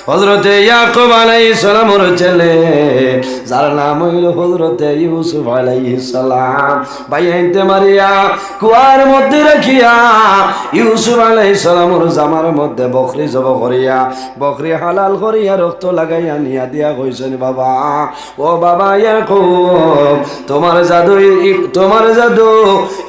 হযরতে ইয়াকুব আলাইহিস সালামের ছেলে যার নাম হইল হযরতে ইউসুফ আলাইহিস সালাম বাইতে মারিয়া কুয়ার মধ্যে রাখিয়া ইউসুফ আলাইহিস সালামের জামার মধ্যে বকরি জবাই করিয়া বকরি হালাল করিয়া রক্ত লাগাইয়া নিয়া দিয়া কইছেন বাবা ও বাবা ইয়াকুব তোমার জাদু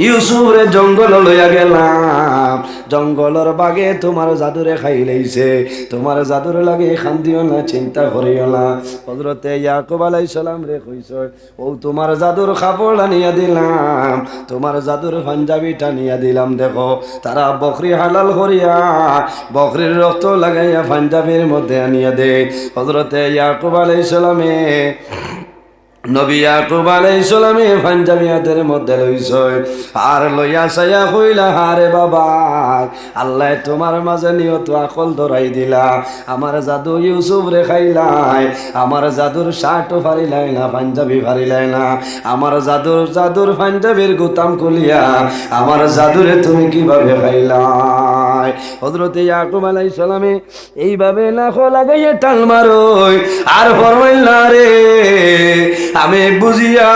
ইউসুফরে জঙ্গল লইয়া গেলাম জঙ্গলের বাগে তোমার জাদুরে খাই লইছে তোমার জাদুর লাগে খান্দিও না চিন্তা করিও না হযরতে ইয়াকুব আলাইহিস সালাম রে কইছে ও তোমার জাদুর কাপড় আনিয়া দিলাম তোমার জাদুর পাঞ্জাবিটা নিয়া দিলাম দেখো তারা বকরি হালাল করিয়া বকরির রক্ত লাগাইয়া পাঞ্জাবির মধ্যে আনিয়া দে হযরতে ইয়াকুব আলাইহিস সালামে নবী ইয়াকুব আলাইহিস সালামে পাঞ্জাবিয়াতের মধ্যে লইছে আর লইয়া সায়া কইলা হারে বাবা আল্লাহ তোমার মাঝে নিয়ত আকল ধরাই দিলা আমার জাদু ইউসুফ রে খাইলাই আমার জাদুর শার্টও ফারিলাই না পাঞ্জাবি ফারিলাই না আমার জাদুর পাঞ্জাবির গুতাম খুলিয়া আমার জাদুরে তুমি কিভাবে খাইলাই হযরতে ইয়াকুব আলাইহিস সালামে এইভাবে লাখ লাগাইয়া টাল মারোই আর ফরমাইলা রে আমি বুঝিয়া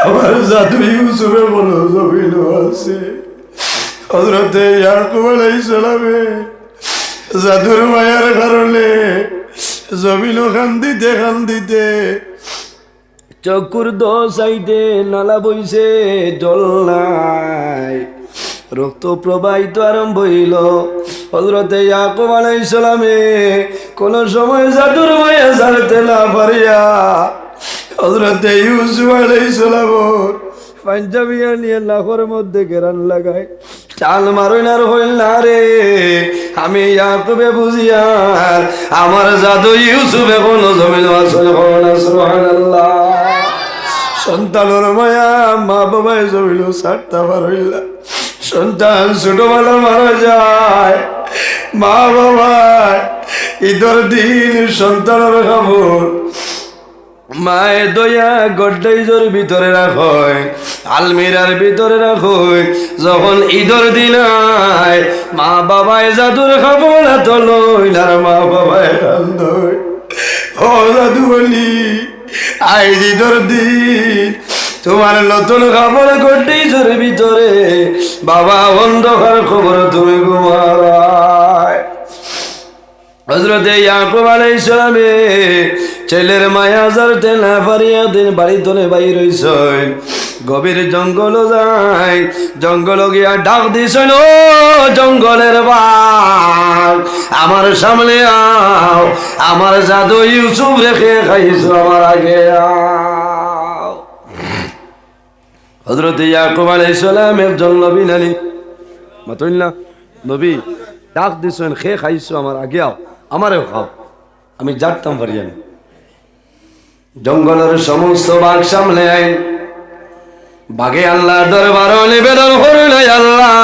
আমার জাদু ইউসুফে বলো জমিন আছে হযরতে ইয়াকুব আলাইহিস সালামে জাদুর মায়ার কারণে জমিন খান্দিতে চকুর দো সাইডে নালা বইছে জল নাই রক্ত প্রবাহিত আরম্ভ হইল হযরতে ইয়াকুব আলাইহিস সালামে কোন সময় জাদুর মায়া ছাড়তে না পারিয়া হযরতে ইউসুফ আলাইহিস সালাম পাঞ্জাবিয়া নিয়ে লাখের মধ্যে গেরান লাগায় চাল মারইনার হইল না রে আমি ইয়াকুবে বুঝিয়ার আমার জাদু ইউসুফে কোন জমিন আসল কোন সুবহানাল্লাহ সন্তানের মায়া মা বাবাই জমিল ছাড়তে পারইলা সন্তান ছোটবেলা মারা যায় মা বাবা ঈদের দিন সন্তানের খবর মায়ে দয়া গড্ডাইজোর ভিতরে রাখয় আলমিরার ভিতরে রাখয় যখন ঈদের দিন আয় মা বাবায় জাদুর খবর এত লইলার মা বাবায় রান্ধয় ও জাদু বলি আই ঈদের দিন তোমার নতুন খবর গড্ডাইজোর ভিতরে বাবা অন্ধকার খবর তুমি ঘুমারায় হযরতে ইয়াকুব আলাইহিস সালামে ছেলের মায়া জারতে না পারিয়া দিন বাড়ি তোলে বাইর হইছেন গভীর জঙ্গল যায় জঙ্গল গিয়া ডাক দিছেন ও জঙ্গলের বাঘ আমার সামনে আও আমার জাদু ইউসুফ রেখে খাইছো আমার আগে আও হযরতে ইয়াকুব আলাইহিস সালাম একজন নবী নানি মাতুল্লাহ নবী ডাক দিছেন খে খাইছো আমার আগে আও আমারেও খাও আমি জানতাম পারিয়া না জঙ্গলের সমস্ত বাঘ সামলে আইন বাঘে আল্লাহ দরবার নিবেদন করিল আল্লাহ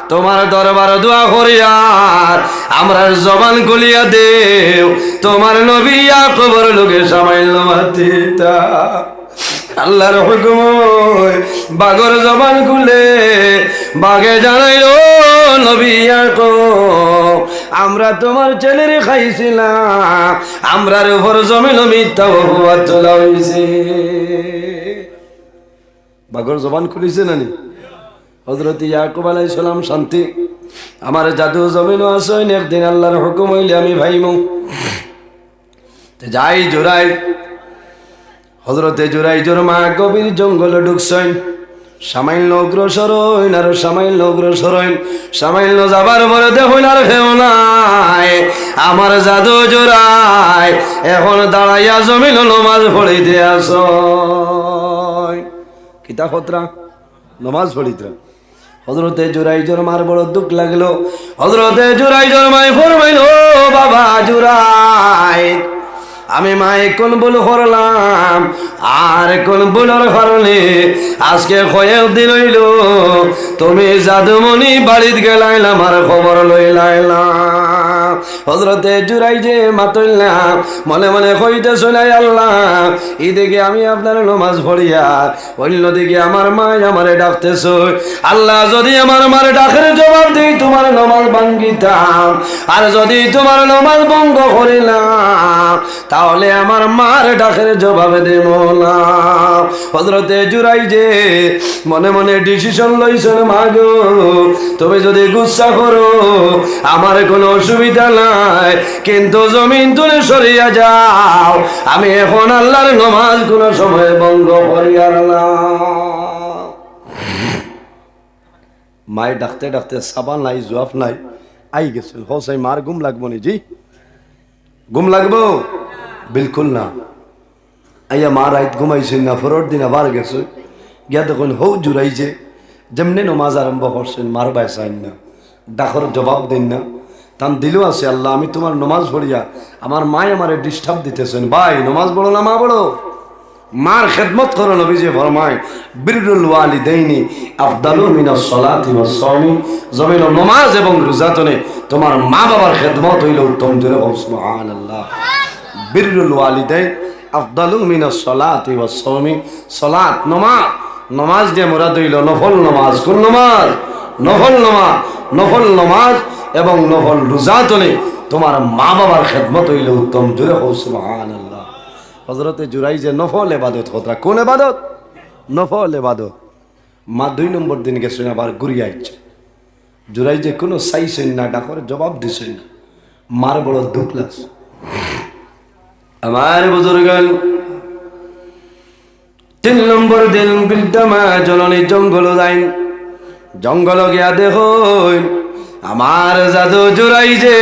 তোমার দরবার দোয়া করিয়ার আমরা জবান খুলিয়া দেও তোমার নবী ইয়াকুবের লোকে সামাইল মাতিতা আল্লাহর হুকুম বাঘের জবান খুলে বাঘে জানাইল নবী ইয়াকুব আমরা তোমার ছেলের খাইছিলাম আমরার উপর জমিন মিথ্যা অপবাদ তোলা হইছে বাঘের জবান খুলিছে নানি হযরত ইয়াকুব আলাইহিস সালাম শান্তি আমার জাদু জমিন আছে একদিন আল্লাহর হুকুম হইলে আমি ভাইমু যাই জোরাই হযরতে জুরাইজর মা গভীর জঙ্গলে ঢুকছেন সামান্য অগ্রসর হইন আর সামান্য অগ্রসর হইন সামান্য যাবার পরে দেখুন আর কেউ নাই আমার জাদু জোড়াই এখন দাঁড়াইয়া জমিন নমাজ পড়িতে আস কিতা খতরা নমাজ পড়িতে হযরতে জুরাইজর মার বড় দুঃখ লাগলো হযরতে জুরাইজর মাই ফরমাইল ও বাবা জুরাই আমি মায়ে কোন ভুল করলাম আর কোন ভুলের কারণে আজকে কয়েক দিন হইল তুমি জাদুমণি বাড়িতে গেলাইলাম আর খবর লইলাইলাম হযরতে জুরাইজে মাতুল্লাহ মনে মনে কইতেছে না আল্লাহ এদিকে আমি আপনার নামাজ পড়িয়া অন্যদিকে আমার মা আমারে ডাকতেছে আল্লাহ যদি আমার মার ডাকের জবাব দেই তোমার নামাজ ভাঙ্গিতাম আর যদি তোমার নামাজ ভঙ্গ করিলাম তাহলে আমার মার ডাকের জবাব দেব না হযরতে জুরাইজে মনে মনে ডিসিশন লইছেন মা গো তুমি যদি গুসা করো আমার কোনো অসুবিধা নাই কিন্তু জমিন তুলে সরিয়া যাও আমি এখন আল্লাহর নামাজ কোনো সময় ভঙ্গ করিয়ার না মায়ের ডাকতে ডাকতে সাবান নাই জোয়াফ নাই আই গেছেন হোসাই মার ঘুম লাগবো নি জি ঘুম লাগবো বিলকুল না আইয়া মা রাইত ঘুমাইছেন না পরের দিন আবার গেছে গিয়া তখন হৌ জুড়াইছে যেমনি নমাজ আরম্ভ করছেন মার বাইসাইন না ডাকর জবাব দেন না তান দিলেও আছে আল্লাহ আমি তোমার নমাজ পড়িয়া আমার মায় আমারে ডিস্টার্ব দিতেছেন ভাই নমাজ পড়ো না মা পড়ো মার খেদমত করো নবীজি ফরমায় বিররুল ওয়ালিদাইনি আফদালু মিনাস সালাতি ওয়াস সাওমি জমিন নামাজ এবং রোজাতনে তোমার মা বাবার খেদমত হইল উত্তম জোরে সুবহানাল্লাহ বিররুল ওয়ালিদাইন আফদালু মিনাস সালাতি ওয়াস সাওমি সালাত নামাজ দিয়ে মুরাদ হইল নফল নামাজ কোন নামাজ নফল নামাজ এবং নফল রোজাতনে তোমার মা বাবার খেদমত হইল উত্তম জোরে সুবহানাল্লাহ হযরতে জুরাইজে নফল ইবাদত কথা কোন ইবাদত নফল ইবাদত মা 2 নম্বর দিন গেছেন আবার ঘুরিয়ে আইছে জুরাইজে কোনো চাইছেন না ডাকর জবাব দিছেন না মার বড় দুঃখ লাগছে আমার বুজুর্গান 3 নম্বর দিন বৃদ্ধা মা জননী জঙ্গল যাইন জঙ্গল গিয়া দেখুন আমার জাদু জুরাইজে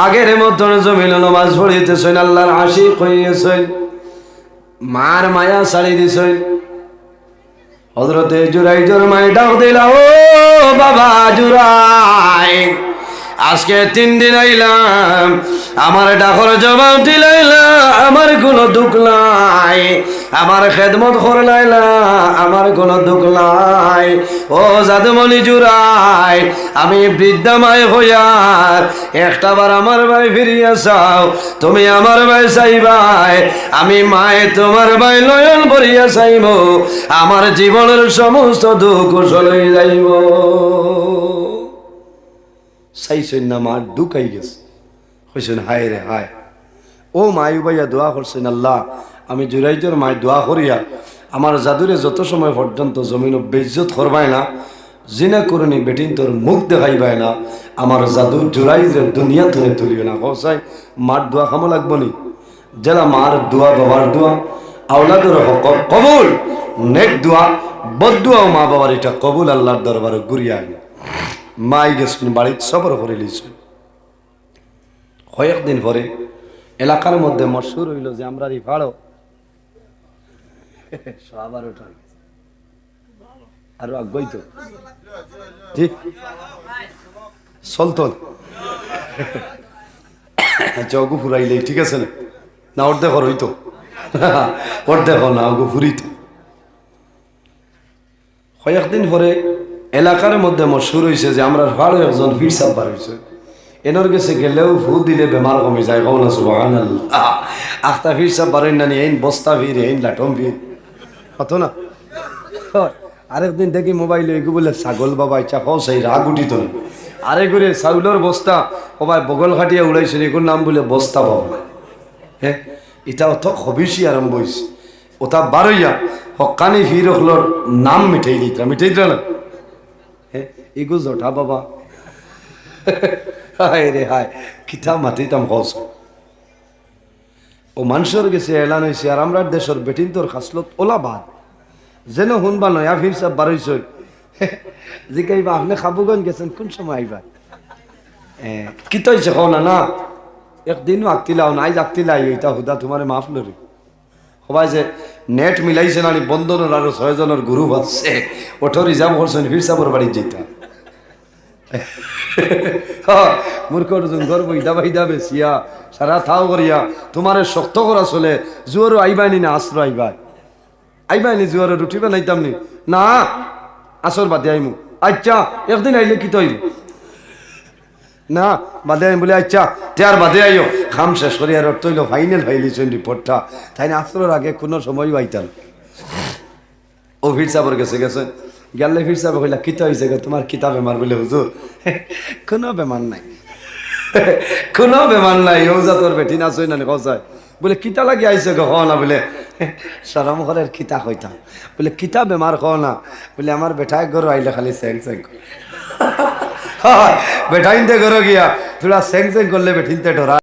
আগের মতন জমিন নামাজ পড়িতেছেন আল্লাহর আশিক হইয়াছেন মার মায়া ছাড়ি দিছেন হযরতে জুরাইজের মায় ডাক দিলা ও বাবা জুরাই আজকে 3 দিন আইলাম আমার ডাকর জবাব দিলাইলা আমার কোনো দুঃখ নাই আমার খেদমত করলাইলা আমার কোনো দুঃখ নাই ও জাদুমণি জুরাই আমি বৃদ্ধা মায় হইয়া একটাবার আমার ভাই ফিরিয়া চাও তুমি আমার ভাই চাইবাই আমি মায়ে তোমার ভাই নয়ন ভরিয়া চাইব আমার জীবনের সমস্ত দুঃখ চলে যাইব চাইছেন না মার ঢুকাই গেছে কইছেন হায় রে হায় ও মায়ু ভাইয়া দোয়া করছেন আল্লাহ আমি জুরাইজের মায় দোয়া করিয়া আমার জাদুরে যত সময় পর্যন্ত জমিন বেইজ্জত করবাই না জিনা করুনি বেটিন তোর মুখ দেখাইবাই না আমার জাদু জুরাইজের দুনিয়া তুলে তুলিবে না কসাই মার দোয়া খামো লাগবো নি জেলা মার দোয়া বাবার দোয়া আওলাদের হক কবুল নেক দোয়া বদুয়া মা বাবার এটা কবুল আল্লাহর দরবারে ঘুরিয়া আইন মাই গেছেন বাড়ির সবর করে লিছেন কয়েকদিন পরে এলাকার মধ্যে মশহুর হইল যে আমরা রিফাড়ো আবার ওঠাই আরো আগ্রহী তো ঠিক চলতো অগু ফুরাইলে ঠিক আছে না ওর দেখো হইতো ওর দেখো না অগু ফুরিত কয়েকদিন পরে এলাকার মধ্যে মশহুর হয়েছে যে আমরা ভালো একজন পীর সাহেব বার হয়েছে এনর গেছে গেলেও ফু দিলে বেমার কমে যায় কও না সুবহানাল্লাহ আখতা পীর সাহেব বারেন না এই বস্তা ভিড় এই লাটম ভিড় কত না আরেকদিন দেখি মোবাইলে এগু বলে ছাগল বাবা ইচ্ছা কও সেই রাগ উঠিত না আরে করে চাউলের বস্তা কবাই বগল খাটিয়া উড়াইছে এগুলোর নাম বলে বস্তা বাবা হ্যাঁ এটা অত হবিষি আরম্ভ হয়েছে ওটা বারইয়া হকানি ফির হলোর নাম মিঠাই দিতরা না হ্যাঁ এগু জঠা বাবা হায় রে হায় কিতা মাতিতাম হস ও মানুষের গেছে এলান হয়েছে আর আমরা দেশের বেটিন তোর খাসলত ওলাবাদ যেন শুনবা নয়া ফির সব বারইছ জিকাইবা আপনি খাবুগঞ্জ গেছেন কোন সময় আইবা কিতা হয়েছে কও না একদিনও আগতিলাও না আইজ আগতিলাই এটা হুদা তোমার মাফ লরি সবাই যে নেট মিলাইছে না বন্ধনের আরো 6 জনের গ্রুপ আছে ওঠো রিজার্ভ করছেন ফির সাবর বাড়ি যেটা মূর্খর জুঙ্গর বইদা বাইদা বেশিয়া সারা থাও করিয়া তোমারে শক্ত করা চলে জুয়ারও আইবাইনি না আশ্রয় আইবাইনি জুয়ারে উঠিবে নাইতাম নি না আসর বাদে আইমু আচ্ছা একদিন আইলে কি তৈরি না বাদে আমি বলে আচ্ছা তেয়ার বাদে আইও খাম শেষ করি আর তৈল ফাইনাল ফাইলিছেন রিপোর্টটা তাই না আসরের আগে কোনো সময় পাইতাম ও ফির সাবর গেছে গেছে গেলে ফির সাহেব কইলা কিতা হয়েছে তোমার কিতা বেমার বলে হুজুর কোনো বেমার নাই কোনো বেমার নাই ও যা তোর বেটি নাচই না কসায় বলে কিতা লাগি আইছে খ না বলে সরম ঘরের কিতা কইতাম বলে কিতা বেমার খ না বলে আমার বেটায় গরু আইলে খালি স্যাং স্যাং বেটাইনতে গরো গিয়া তোরা স্যাং স্যাং করলে বেঠিনতে ডরা